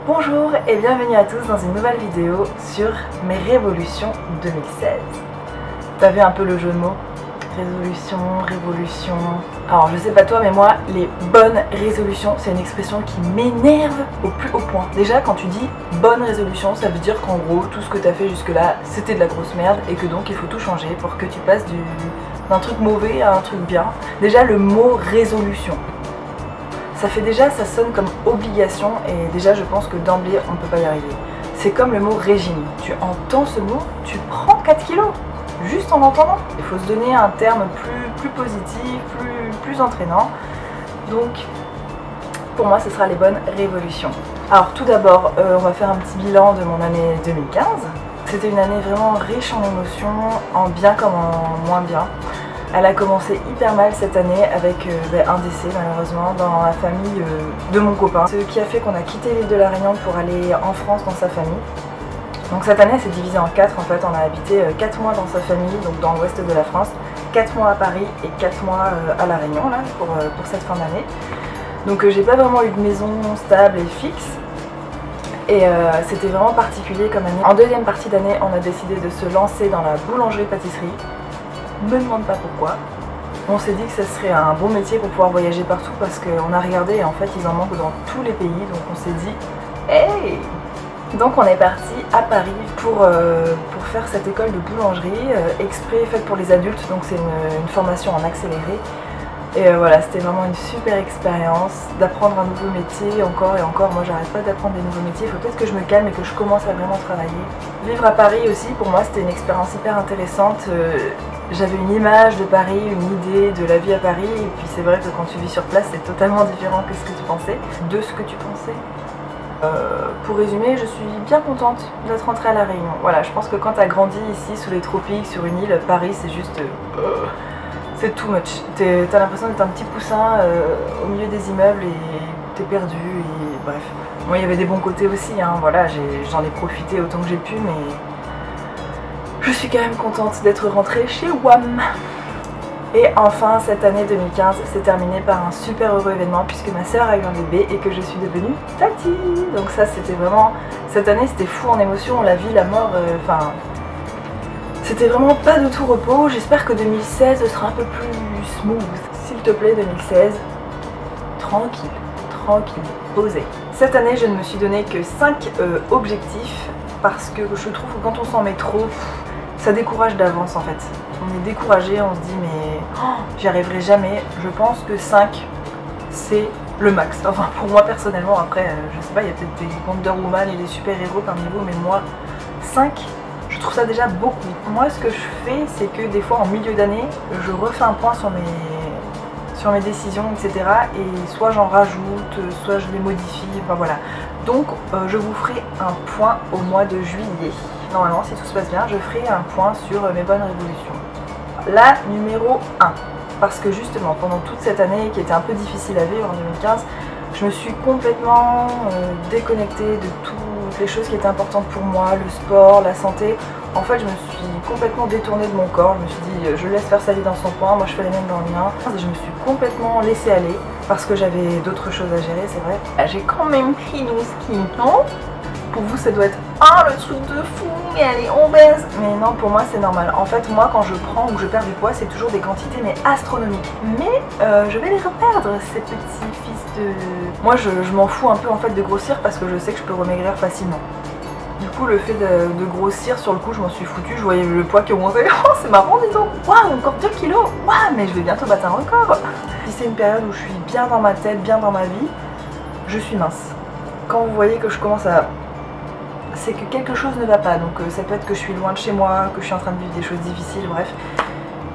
Bonjour et bienvenue à tous dans une nouvelle vidéo sur mes résolutions 2016. T'as vu un peu le jeu de mots? Résolution, révolution... Alors je sais pas toi mais moi, les bonnes résolutions, c'est une expression qui m'énerve au plus haut point. Déjà quand tu dis bonne résolution, ça veut dire qu'en gros, tout ce que t'as fait jusque là, c'était de la grosse merde et que donc il faut tout changer pour que tu passes d'un truc mauvais à un truc bien. Déjà le mot résolution. Ça fait déjà, ça sonne comme obligation et déjà je pense que d'emblée on ne peut pas y arriver. C'est comme le mot régime. Tu entends ce mot, tu prends 4 kilos juste en l'entendant. Il faut se donner un terme plus positif, plus entraînant. Donc pour moi ce sera les bonnes révolutions. Alors tout d'abord on va faire un petit bilan de mon année 2015. C'était une année vraiment riche en émotions, en bien comme en moins bien. Elle a commencé hyper mal cette année avec un décès malheureusement dans la famille de mon copain. Ce qui a fait qu'on a quitté l'île de la Réunion pour aller en France dans sa famille. Donc cette année c'est divisé en 4 en fait. On a habité 4 mois dans sa famille, donc dans l'ouest de la France, 4 mois à Paris et 4 mois à la Réunion là, pour cette fin d'année. Donc j'ai pas vraiment eu de maison stable et fixe. Et c'était vraiment particulier comme année. En deuxième partie d'année on a décidé de se lancer dans la boulangerie-pâtisserie. Me demande pas pourquoi. On s'est dit que ce serait un bon métier pour pouvoir voyager partout parce qu'on a regardé et en fait ils en manquent dans tous les pays, donc on s'est dit hey. Donc on est parti à Paris pour faire cette école de boulangerie exprès faite pour les adultes, donc c'est une formation en accéléré. Et voilà, c'était vraiment une super expérience d'apprendre un nouveau métier encore et encore. Moi j'arrête pas d'apprendre des nouveaux métiers, il faut peut-être que je me calme et que je commence à vraiment travailler. Vivre à Paris aussi, pour moi c'était une expérience hyper intéressante. J'avais une image de Paris, une idée de la vie à Paris, et puis c'est vrai que quand tu vis sur place c'est totalement différent que ce que tu pensais, de ce que tu pensais. Pour résumer, je suis bien contente d'être rentrée à La Réunion. Voilà, je pense que quand tu as grandi ici sous les tropiques, sur une île, Paris c'est juste... c'est too much. T'as l'impression d'être un petit poussin au milieu des immeubles et t'es perdu et bref. Moi il y avait des bons côtés aussi, hein, voilà, j'en ai profité autant que j'ai pu, mais je suis quand même contente d'être rentrée chez WAM. Et enfin cette année 2015 s'est terminée par un super heureux événement puisque ma soeur a eu un bébé et que je suis devenue tati. Donc ça c'était vraiment... Cette année c'était fou en émotion, la vie, la mort, enfin... C'était vraiment pas de tout repos. J'espère que 2016 sera un peu plus smooth. S'il te plaît 2016, tranquille, posé. Cette année je ne me suis donné que 5 objectifs parce que je trouve que quand on s'en met trop, ça décourage d'avance en fait. On est découragé, on se dit mais j'y arriverai jamais. Je pense que 5 c'est le max. Enfin pour moi personnellement, après je sais pas, il y a peut-être des Wonder Woman et des super héros parmi vous, mais moi 5 je trouve ça déjà beaucoup. Moi ce que je fais c'est que des fois en milieu d'année je refais un point sur mes décisions etc. et soit j'en rajoute, soit je les modifie, enfin voilà. Donc je vous ferai un point au mois de juillet. Normalement si tout se passe bien je ferai un point sur mes bonnes révolutions. La numéro 1, parce que justement pendant toute cette année qui était un peu difficile à vivre en 2015, je me suis complètement déconnectée de toutes les choses qui étaient importantes pour moi, le sport, la santé. En fait je me suis complètement détournée de mon corps, je me suis dit je laisse faire sa vie dans son coin, moi je fais les mêmes dans le mien. Je me suis complètement laissée aller parce que j'avais d'autres choses à gérer, c'est vrai. J'ai quand même pris 12 kilos. Pour vous ça doit être le truc de fou, mais elle est obèse. Mais non, pour moi c'est normal. En fait moi quand je prends ou que je perds du poids c'est toujours des quantités mais astronomiques. Mais je vais les reperdre ces petits fils de... Moi je m'en fous un peu en fait de grossir parce que je sais que je peux remaigrir facilement. Du coup le fait de grossir sur le coup je m'en suis foutue, je voyais le poids qui augmentait. Oh c'est marrant dis donc, waouh encore 2 kilos, waouh mais je vais bientôt battre un record. Si c'est une période où je suis bien dans ma tête, bien dans ma vie, je suis mince. Quand vous voyez que je commence à... c'est que quelque chose ne va pas, donc ça peut être que je suis loin de chez moi, que je suis en train de vivre des choses difficiles, bref.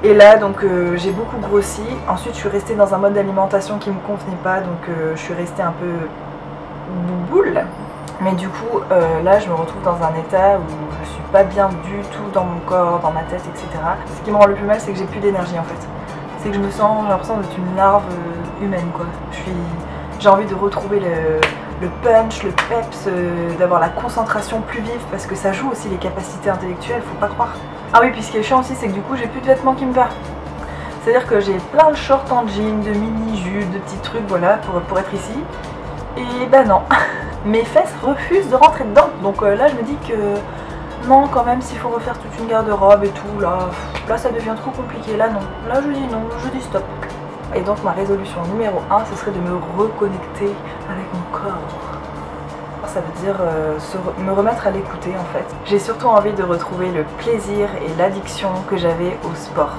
Et là donc j'ai beaucoup grossi, ensuite je suis restée dans un mode d'alimentation qui me convenait pas, donc je suis restée un peu boule. Mais du coup là je me retrouve dans un état où je suis pas bien du tout dans mon corps, dans ma tête, etc. Ce qui me rend le plus mal c'est que j'ai plus d'énergie en fait. C'est que je me sens, j'ai l'impression d'être une larve humaine quoi. J'ai envie de retrouver le punch, le peps, d'avoir la concentration plus vive parce que ça joue aussi les capacités intellectuelles, faut pas croire. Ah oui, puis ce qui est chiant aussi c'est que du coup j'ai plus de vêtements qui me vont. C'est-à-dire que j'ai plein de shorts en jean, de mini-jupes, de petits trucs voilà pour être ici. Et ben non. mes fesses refusent de rentrer dedans. Donc là je me dis que non, quand même, s'il faut refaire toute une garde-robe et tout, là ça devient trop compliqué. Là non, là je dis non, je dis stop. Et donc ma résolution numéro 1, ce serait de me reconnecter avec mon corps. Ça veut dire me remettre à l'écouter en fait. J'ai surtout envie de retrouver le plaisir et l'addiction que j'avais au sport.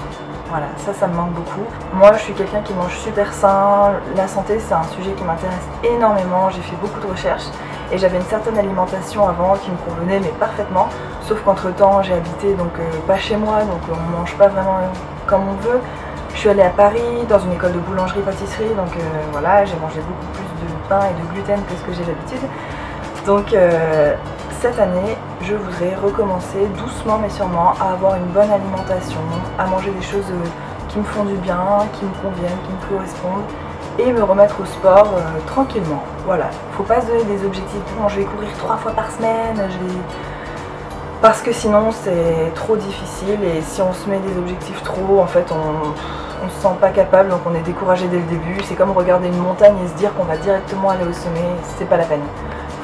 Voilà, ça me manque beaucoup. Moi je suis quelqu'un qui mange super sain, la santé c'est un sujet qui m'intéresse énormément, j'ai fait beaucoup de recherches et j'avais une certaine alimentation avant qui me convenait mais parfaitement, sauf qu'entre temps j'ai habité donc pas chez moi, donc on mange pas vraiment comme on veut. Je suis allée à Paris dans une école de boulangerie-pâtisserie, donc voilà, j'ai mangé beaucoup plus de pain et de gluten que ce que j'ai d'habitude. Donc cette année, je voudrais recommencer doucement mais sûrement à avoir une bonne alimentation, à manger des choses qui me font du bien, qui me conviennent, qui me correspondent et me remettre au sport tranquillement. Voilà, faut pas se donner des objectifs, bon je vais courir 3 fois par semaine, parce que sinon c'est trop difficile et si on se met des objectifs trop, en fait on se sent pas capable donc on est découragé dès le début. C'est comme regarder une montagne et se dire qu'on va directement aller au sommet, c'est pas la peine.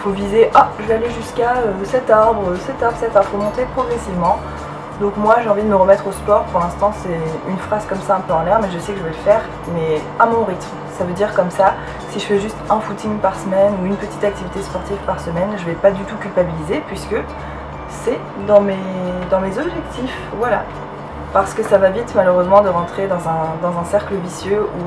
Faut viser, ah je vais aller jusqu'à cet arbre, faut monter progressivement. Donc moi j'ai envie de me remettre au sport, pour l'instant c'est une phrase comme ça un peu en l'air mais je sais que je vais le faire, mais à mon rythme. Ça veut dire comme ça, si je fais juste un footing par semaine ou une petite activité sportive par semaine, je vais pas du tout culpabiliser puisque c'est dans mes objectifs, voilà. Parce que ça va vite malheureusement de rentrer dans un cercle vicieux où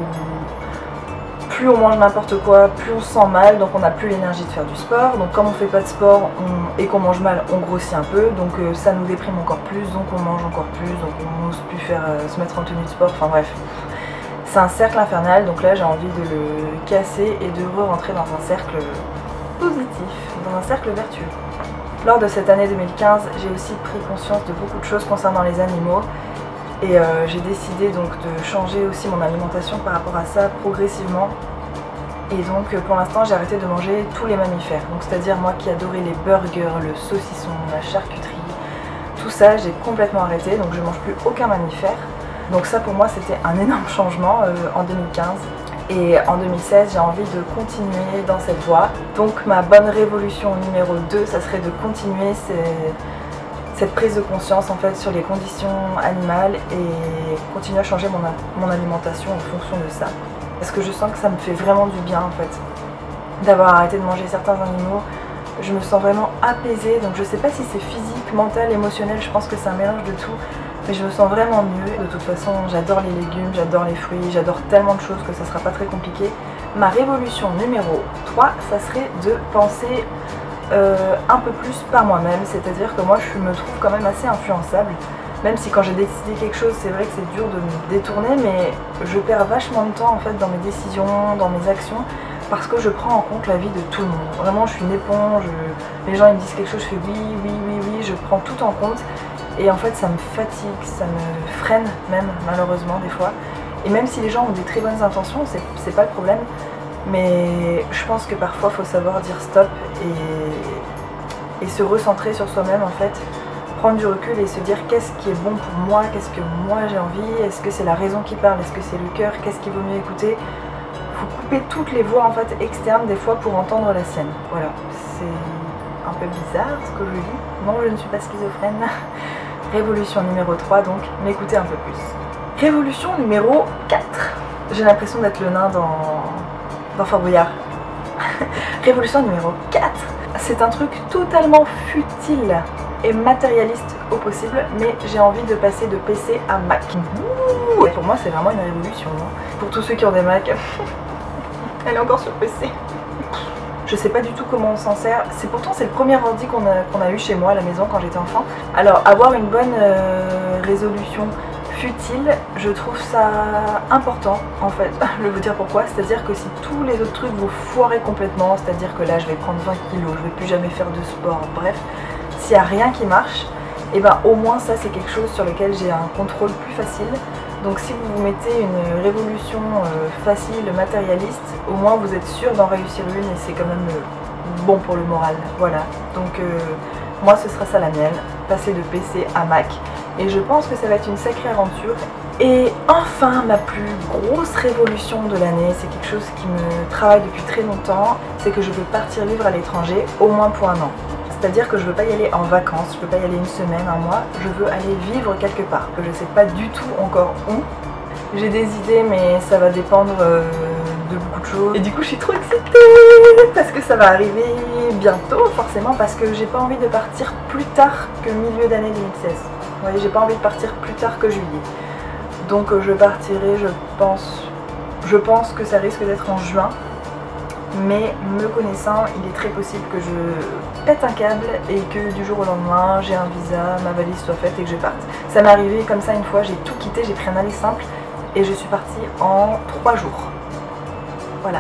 plus on mange n'importe quoi, plus on se sent mal, donc on n'a plus l'énergie de faire du sport. Donc comme on fait pas de sport et qu'on mange mal, on grossit un peu, donc ça nous déprime encore plus, donc on mange encore plus, donc on n'ose plus se mettre en tenue de sport, enfin bref. C'est un cercle infernal, donc là j'ai envie de le casser et de re-rentrer dans un cercle positif, dans un cercle vertueux. Lors de cette année 2015, j'ai aussi pris conscience de beaucoup de choses concernant les animaux. Et j'ai décidé donc de changer aussi mon alimentation par rapport à ça progressivement. Et donc pour l'instant j'ai arrêté de manger tous les mammifères. Donc c'est-à-dire moi qui adorais les burgers, le saucisson, la charcuterie, tout ça j'ai complètement arrêté. Donc je mange plus aucun mammifère. Donc ça pour moi c'était un énorme changement en 2015. Et en 2016 j'ai envie de continuer dans cette voie. Donc ma bonne révolution numéro 2, ça serait de continuer cette prise de conscience en fait sur les conditions animales et continuer à changer mon alimentation en fonction de ça. Parce que je sens que ça me fait vraiment du bien en fait d'avoir arrêté de manger certains animaux. Je me sens vraiment apaisée, donc je sais pas si c'est physique, mental, émotionnel, je pense que c'est un mélange de tout. Mais je me sens vraiment mieux. De toute façon j'adore les légumes, j'adore les fruits, j'adore tellement de choses que ça sera pas très compliqué. Ma révolution numéro 3, ça serait de penser un peu plus par moi-même, c'est-à-dire que moi je me trouve quand même assez influençable, même si quand j'ai décidé quelque chose c'est vrai que c'est dur de me détourner, mais je perds vachement de temps en fait dans mes décisions, dans mes actions, parce que je prends en compte la vie de tout le monde. Vraiment je suis une éponge, les gens ils me disent quelque chose, je fais oui, je prends tout en compte et en fait ça me fatigue, ça me freine même malheureusement des fois. Et même si les gens ont des très bonnes intentions, c'est pas le problème. Mais je pense que parfois il faut savoir dire stop et se recentrer sur soi-même en fait, prendre du recul et se dire qu'est-ce qui est bon pour moi, qu'est-ce que moi j'ai envie, est-ce que c'est la raison qui parle, est-ce que c'est le cœur, qu'est-ce qu'il vaut mieux écouter. Il faut couper toutes les voix en fait externes des fois pour entendre la sienne. Voilà, c'est un peu bizarre ce que je dis. Non, je ne suis pas schizophrène. Révolution numéro 3 donc, m'écouter un peu plus. Révolution numéro 4. J'ai l'impression d'être le nain dans Fort Boyard. Révolution numéro 4. C'est un truc totalement futile et matérialiste au possible, mais j'ai envie de passer de PC à Mac. Ouh, et pour moi c'est vraiment une révolution. Hein. Pour tous ceux qui ont des Mac, elle est encore sur PC. Je sais pas du tout comment on s'en sert. Pourtant c'est le premier ordi qu'on a eu chez moi à la maison quand j'étais enfant. Alors avoir une bonne résolution futile, je trouve ça important en fait. Je vais vous dire pourquoi, c'est-à-dire que si tous les autres trucs vous foirez complètement, c'est-à-dire que là je vais prendre 20 kilos, je vais plus jamais faire de sport, bref, s'il n'y a rien qui marche, et ben au moins ça c'est quelque chose sur lequel j'ai un contrôle plus facile. Donc si vous vous mettez une révolution facile, matérialiste, au moins vous êtes sûr d'en réussir une et c'est quand même bon pour le moral. Voilà, donc moi ce sera ça la mienne, passer de PC à Mac. Et je pense que ça va être une sacrée aventure Et enfin, ma plus grosse révolution de l'année, c'est quelque chose qui me travaille depuis très longtemps, c'est que je veux partir vivre à l'étranger au moins pour 1 an. C'est-à-dire que je veux pas y aller en vacances, je veux pas y aller 1 semaine, 1 mois, je veux aller vivre quelque part, que je sais pas du tout encore où. J'ai des idées mais ça va dépendre de beaucoup de choses. Et du coup je suis trop excitée parce que ça va arriver bientôt forcément, parce que j'ai pas envie de partir plus tard que milieu d'année 2016. Vous voyez, j'ai pas envie de partir plus tard que juillet. Donc je partirai, je pense que ça risque d'être en juin. Mais me connaissant, il est très possible que je pète un câble et que du jour au lendemain, j'ai un visa, ma valise soit faite et que je parte. Ça m'est arrivé comme ça une fois, j'ai tout quitté, j'ai pris un aller simple et je suis partie en 3 jours. Voilà.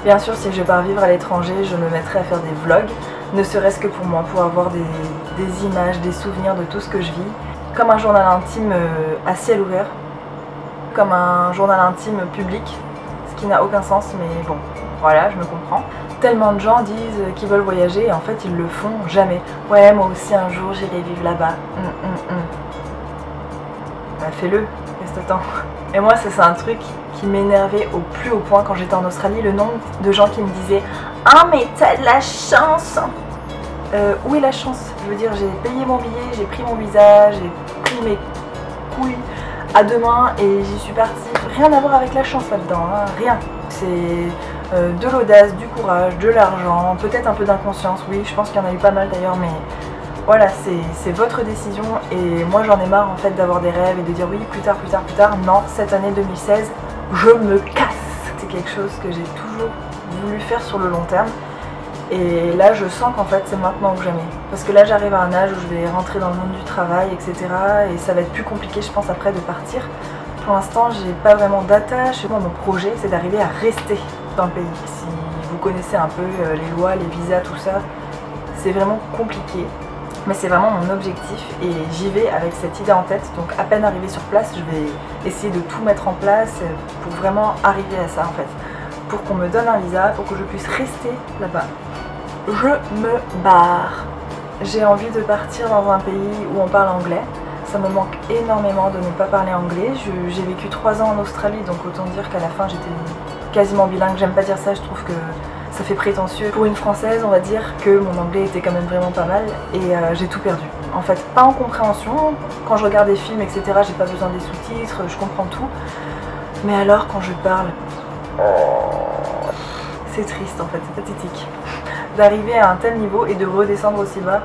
Bien sûr, si je pars vivre à l'étranger, je me mettrai à faire des vlogs, ne serait-ce que pour moi, pour avoir des images, des souvenirs de tout ce que je vis. Comme un journal intime à ciel ouvert, comme un journal intime public, ce qui n'a aucun sens, mais bon. Voilà, je me comprends. Tellement de gens disent qu'ils veulent voyager et en fait ils le font jamais. Ouais, moi aussi un jour j'irai vivre là-bas. Bah fais-le, qu'est-ce que t'attends? Et moi c'est un truc qui m'énervait au plus haut point quand j'étais en Australie, le nombre de gens qui me disaient « Ah mais t'as de la chance !» Où est la chance? Je veux dire, j'ai payé mon billet, j'ai pris mon visa, j'ai pris mes couilles à 2 mains et j'y suis partie. Rien à voir avec la chance là-dedans, hein, rien. C'est de l'audace, du courage, de l'argent, peut-être un peu d'inconscience, oui, je pense qu'il y en a eu pas mal d'ailleurs, mais voilà, c'est votre décision et moi j'en ai marre en fait d'avoir des rêves et de dire oui, plus tard, plus tard, plus tard. Non, cette année 2016, je me casse. C'est quelque chose que j'ai toujours voulu faire sur le long terme et là je sens qu'en fait c'est maintenant ou jamais. Parce que là j'arrive à un âge où je vais rentrer dans le monde du travail, etc. et ça va être plus compliqué je pense après de partir. Pour l'instant, j'ai pas vraiment d'attache. Moi, mon projet, c'est d'arriver à rester dans le pays. Si vous connaissez un peu les lois, les visas, tout ça, c'est vraiment compliqué. Mais c'est vraiment mon objectif et j'y vais avec cette idée en tête. Donc à peine arrivé sur place, je vais essayer de tout mettre en place pour vraiment arriver à ça en fait. Pour qu'on me donne un visa, pour que je puisse rester là-bas. Je me barre. J'ai envie de partir dans un pays où on parle anglais. Ça me manque énormément de ne pas parler anglais. J'ai vécu 3 ans en Australie, donc autant dire qu'à la fin j'étais quasiment bilingue. J'aime pas dire ça, je trouve que ça fait prétentieux. Pour une française, on va dire que mon anglais était quand même vraiment pas mal et j'ai tout perdu. En fait, pas en compréhension. Quand je regarde des films, etc., j'ai pas besoin des sous-titres, je comprends tout. Mais alors quand je parle, c'est triste en fait, c'est pathétique. D'arriver à un tel niveau et de redescendre aussi bas,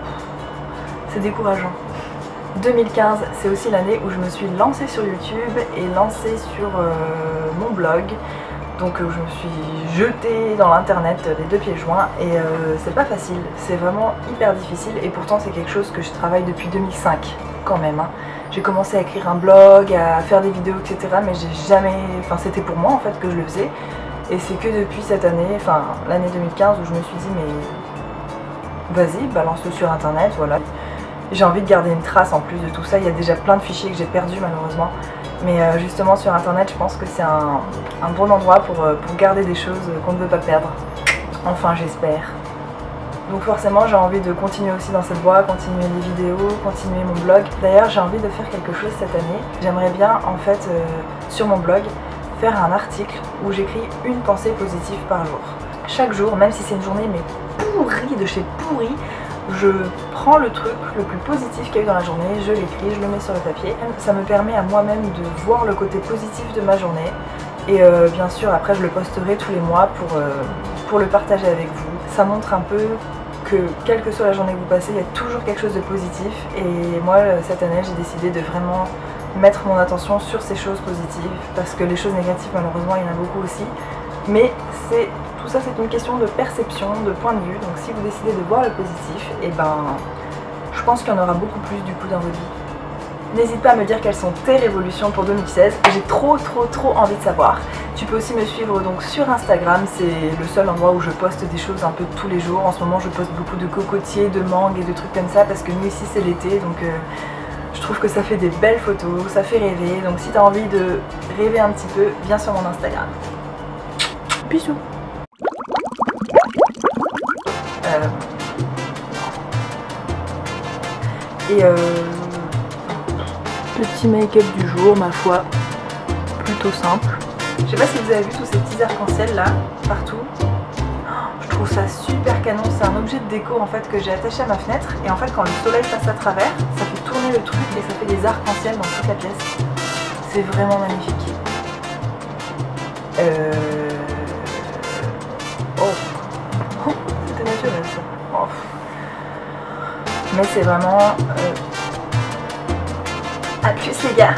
c'est décourageant. 2015, c'est aussi l'année où je me suis lancée sur YouTube et lancée sur mon blog. Donc je me suis jetée dans l'internet les 2 pieds joints et c'est pas facile, c'est vraiment hyper difficile et pourtant c'est quelque chose que je travaille depuis 2005 quand même. Hein. J'ai commencé à écrire un blog, à faire des vidéos, etc. mais j'ai jamais... Enfin c'était pour moi en fait que je le faisais. Et c'est que depuis cette année, enfin l'année 2015 où je me suis dit mais vas-y, balance-le sur internet, voilà. J'ai envie de garder une trace en plus de tout ça, il y a déjà plein de fichiers que j'ai perdus malheureusement. Mais justement sur internet je pense que c'est un bon endroit pour garder des choses qu'on ne veut pas perdre. Enfin j'espère. Donc forcément j'ai envie de continuer aussi dans cette voie, continuer les vidéos, continuer mon blog. D'ailleurs j'ai envie de faire quelque chose cette année. J'aimerais bien en fait sur mon blog faire un article où j'écris une pensée positive par jour. Chaque jour, même si c'est une journée mais pourrie de chez pourrie, je prends le truc le plus positif qu'il y a eu dans la journée, je l'écris, je le mets sur le papier. Ça me permet à moi-même de voir le côté positif de ma journée. Et bien sûr, après je le posterai tous les mois pour le partager avec vous. Ça montre un peu que quelle que soit la journée que vous passez, il y a toujours quelque chose de positif. Et moi, cette année, j'ai décidé de vraiment mettre mon attention sur ces choses positives. Parce que les choses négatives, malheureusement, il y en a beaucoup aussi. Mais tout ça c'est une question de perception, de point de vue, donc si vous décidez de voir le positif, et ben je pense qu'il y en aura beaucoup plus du coup dans votre vie. N'hésite pas à me dire quelles sont tes révolutions pour 2016, j'ai trop envie de savoir. Tu peux aussi me suivre donc sur Instagram, c'est le seul endroit où je poste des choses un peu tous les jours. En ce moment je poste beaucoup de cocotiers, de mangues et de trucs comme ça parce que nous ici c'est l'été, donc je trouve que ça fait des belles photos, ça fait rêver, donc si tu as envie de rêver un petit peu, viens sur mon Instagram. Bisous. Petit make-up du jour, ma foi. plutôt simple. Je sais pas si vous avez vu tous ces petits arcs-en-ciel là, partout. Je trouve ça super canon, c'est un objet de déco en fait que j'ai attaché à ma fenêtre et en fait quand le soleil passe à travers, ça fait tourner le truc et ça fait des arcs-en-ciel dans toute la pièce. C'est vraiment magnifique. Oh, c'était naturel ça. Oh. Mais c'est vraiment... À plus les gars.